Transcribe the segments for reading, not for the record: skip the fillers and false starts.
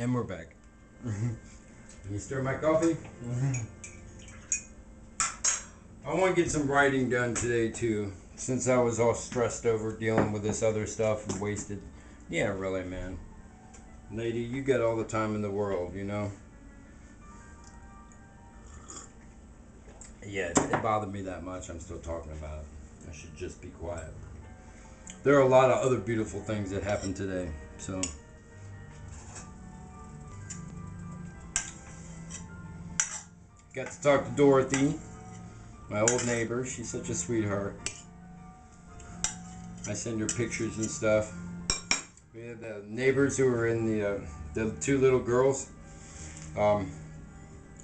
And we're back. Let me stir my coffee. I want to get some writing done today too, since I was all stressed over dealing with this other stuff and wasted. Yeah, really, man. Lady, you got all the time in the world, you know? Yeah, it bothered me that much. I'm still talking about it. I should just be quiet. There are a lot of other beautiful things that happened today, so... Got to talk to Dorothy, my old neighbor. She's such a sweetheart. I send her pictures and stuff. We had the neighbors who were in the two little girls.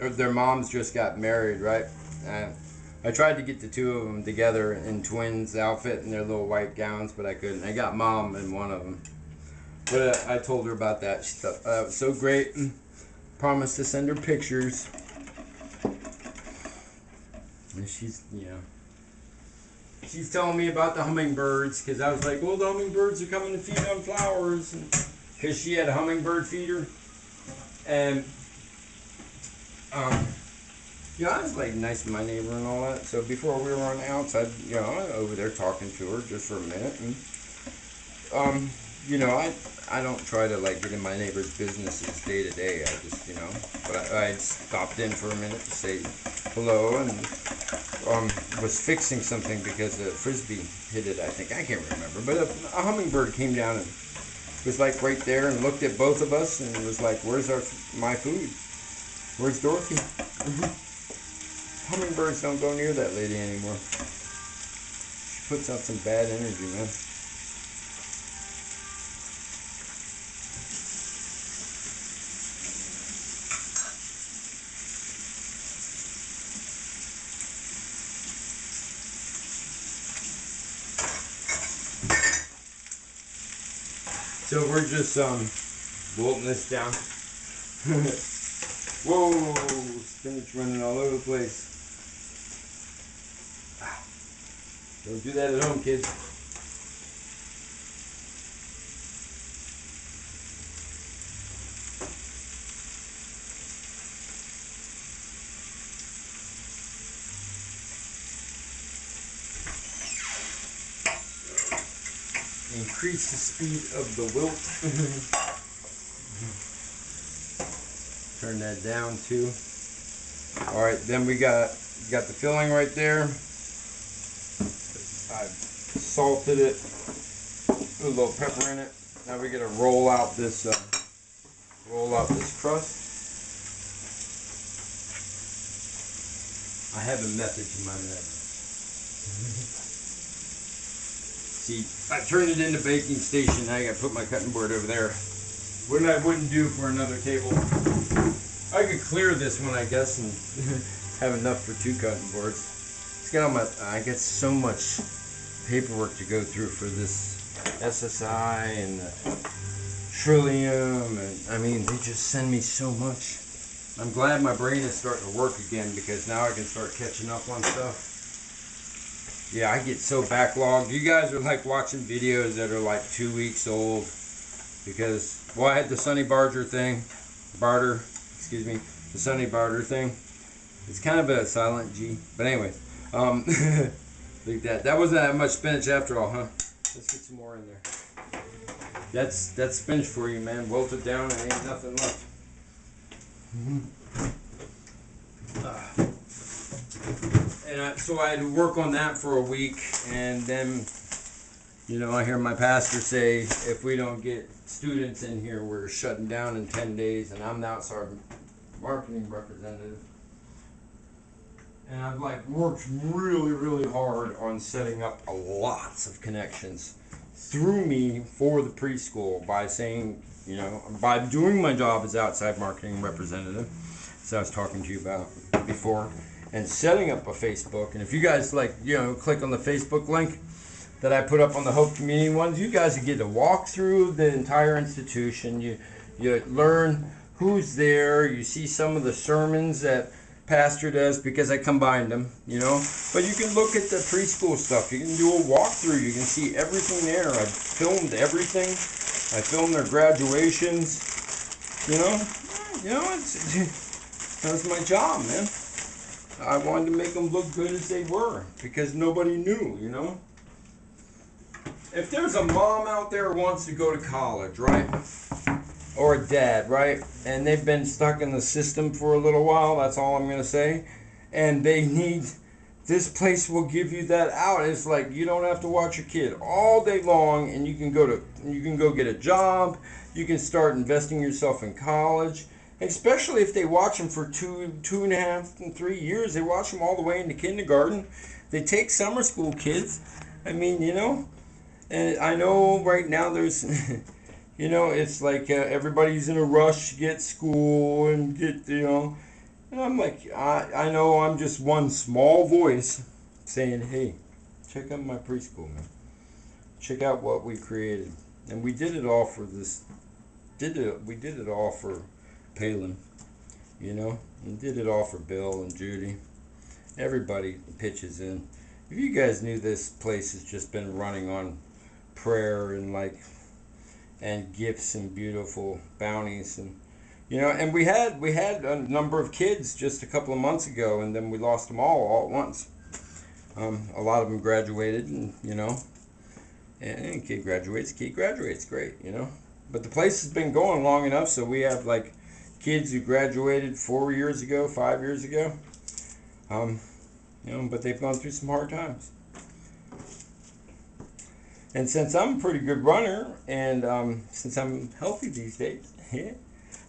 Their moms just got married, right? I tried to get the two of them together in twins outfit in their little white gowns, but I couldn't. I got mom in one of them. But I told her about that. She thought it was so great. Promised to send her pictures. And she's telling me about the hummingbirds, because I was like, well, the hummingbirds are coming to feed on flowers, because she had a hummingbird feeder, and I was like nice to my neighbor and all that. So before we were on the outside, over there talking to her just for a minute, and I don't try to like get in my neighbor's businesses day to day. I just but I stopped in for a minute to say hello, and was fixing something because a frisbee hit it, I think. I can't remember. But a hummingbird came down and was like right there and looked at both of us and was like, where's my food? Where's Dorothy? Hummingbirds don't go near that lady anymore. She puts out some bad energy, man. So we're just bolting this down. Whoa, spinach running all over the place. Don't do that at home, kids. Increase the speed of the wilt. Turn that down too. All right, then we got the filling right there. I've salted it, put a little pepper in it. Now we gotta roll out this crust. I have a method to my madness. See, I turned it into baking station. Now I gotta put my cutting board over there. What I wouldn't do for another table. I could clear this one, I guess, and have enough for 2 cutting boards. It's got all my. I get so much paperwork to go through for this SSI and the Trillium, and I mean, they just send me so much. I'm glad my brain is starting to work again, because now I can start catching up on stuff. Yeah, I get so backlogged. You guys are like watching videos that are like 2 weeks old, because, well, I had the Sunny Barter thing, the Sunny Barter thing. It's kind of a silent G, but anyways, like that wasn't that much spinach after all, huh? Let's get some more in there. That's spinach for you, man. Wilt it down and ain't nothing left. And so I had to work on that for a week, and then, I hear my pastor say, if we don't get students in here, we're shutting down in 10 days, and I'm the outside marketing representative. And I've worked really, really hard on setting up lots of connections through me for the preschool by saying, by doing my job as outside marketing representative, as I was talking to you about before, and setting up a Facebook. And if you guys click on the Facebook link that I put up on the Hope Community ones, you guys get to walk through the entire institution. You learn who's there. You see some of the sermons that pastor does, because I combined them, But you can look at the preschool stuff. You can do a walkthrough. You can see everything there. I filmed everything. I filmed their graduations. You know, that's my job, man. I wanted to make them look good as they were because nobody knew, you know. If there's a mom out there who wants to go to college, right? Or a dad, right? And they've been stuck in the system for a little while, that's all I'm going to say. And they need, this place will give you that out. It's like you don't have to watch your kid all day long, and you can go get a job. You can start investing yourself in college. Especially if they watch them for 2.5 and 3 years. They watch them all the way into kindergarten. They take summer school kids. I mean, you know, and I know right now there's, you know, it's like everybody's in a rush to get school and get, you know. And I'm like, I know I'm just one small voice saying, hey, check out my preschool, man. Check out what we created. And we did it all for this, we did it all for Palin, you know, and did it all for Bill and Judy. Everybody pitches in. If you guys knew, this place has just been running on prayer and like, and gifts and beautiful bounties, and you know, and we had a number of kids just a couple of months ago, and then we lost them all at once. A lot of them graduated, and you know, and kid graduates, great, you know. But the place has been going long enough, so we have like kids who graduated 4 years ago, 5 years ago. You know, but they've gone through some hard times. And since I'm a pretty good runner, and since I'm healthy these days,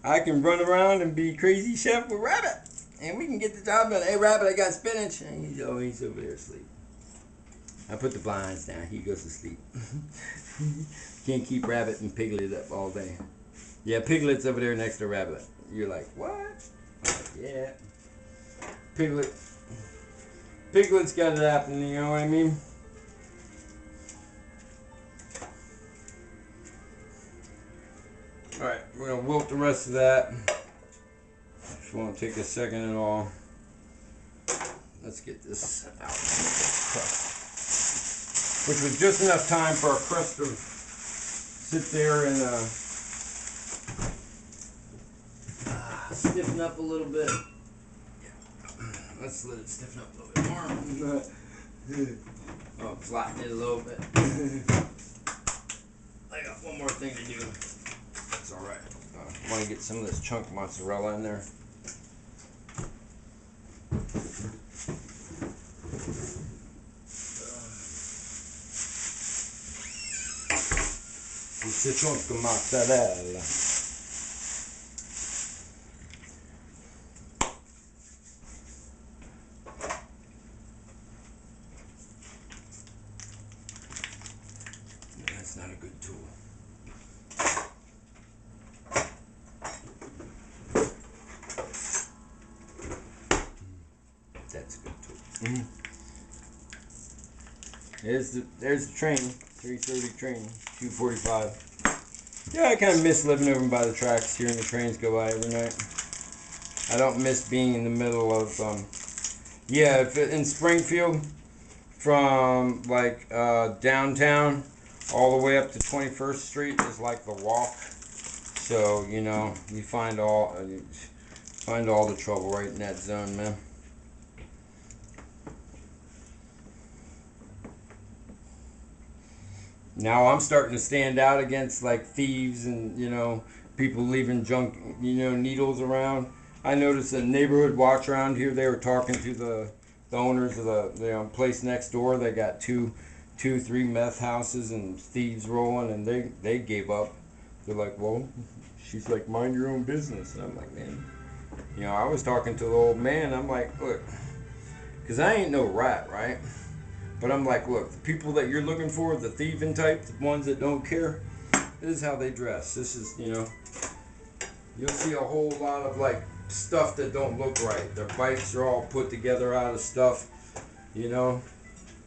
I can run around and be crazy chef with Rabbit, and we can get the job done. Hey, Rabbit, I got spinach, and he's over there asleep. I put the blinds down. He goes to sleep. Can't keep Rabbit and Piglet up all day. Yeah, Piglet's over there next to Rabbit. You're like, what? I'm like, yeah. Piglet's got it happening, you know what I mean? Alright, we're going to wilt the rest of that. Just won't take a second at all. Let's get this out. Crust. Which was just enough time for our crust to sit there and stiffen up a little bit. Yeah. Let's let it stiffen up a little bit more. Oh, flatten it a little bit. I got one more thing to do. That's alright. I want to get some of this chunk mozzarella in there. This chunk mozzarella. That's not a good tool. That's a good tool. Mm-hmm. There's the train, 3:30 train, 2:45. Yeah, I kind of miss living over by the tracks, hearing the trains go by every night. I don't miss being in the middle of, yeah, if in Springfield, from like downtown all the way up to 21st Street is like the walk. So, you know, you find all the trouble right in that zone, man. Now I'm starting to stand out against like thieves and, you know, people leaving junk, you know, needles around. I noticed a neighborhood watch around here. They were talking to the owners of the place next door. They got two, 3 meth houses and thieves rolling, and they gave up. They're like, well, she's like, mind your own business. And I'm like, man, you know, I was talking to the old man. I'm like, look, because I ain't no rat, right? But I'm like, look, the people that you're looking for, the thieving type, the ones that don't care, this is how they dress. This is, you know, you'll see a whole lot of like stuff that don't look right. Their bikes are all put together out of stuff, you know.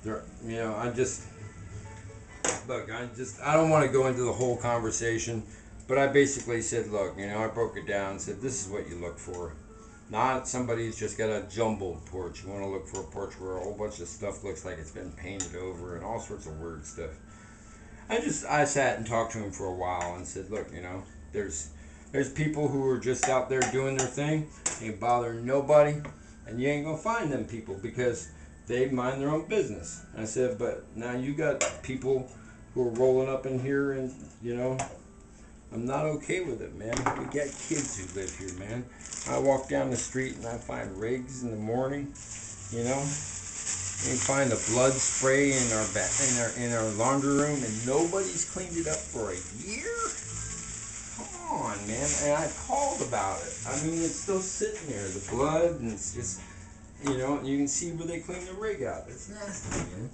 They're, you know, I don't want to go into the whole conversation, but I basically said, look, you know, I broke it down and said, this is what you look for. Not somebody who's just got a jumbled porch. You want to look for a porch where a whole bunch of stuff looks like it's been painted over and all sorts of weird stuff. I sat and talked to him for a while and said, look, you know, there's There's people who are just out there doing their thing, ain't bothering nobody, and you ain't gonna find them people because they mind their own business. I said, but now you got people who are rolling up in here, and you know, I'm not okay with it, man. We got kids who live here, man. I walk down the street and I find rigs in the morning, you know. We find a blood spray in our laundry room, and nobody's cleaned it up for a year. Come on, man. And I called about it. I mean, it's still sitting there, the blood, and it's just, you know, you can see where they clean the rig out. It's nasty, man.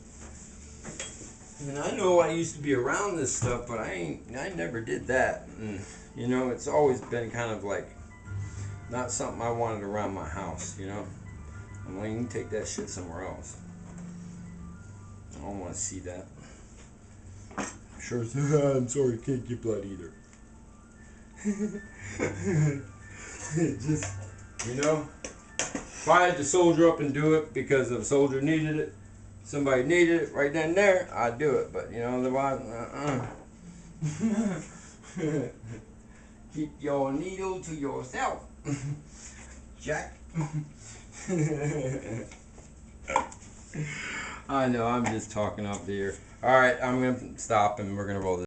And I know I used to be around this stuff, but I never did that. And you know, it's always been kind of like not something I wanted around my house. You know, I'm like, you can take that shit somewhere else. I don't want to see that. Sure, I'm sorry, can't get blood either. Just, you know, if I had to soldier up and do it because a soldier needed it, somebody needed it right then and there, I'd do it. But, you know, otherwise, keep your needle to yourself, Jack. I know, I'm just talking up here. All right, I'm going to stop and we're going to roll this.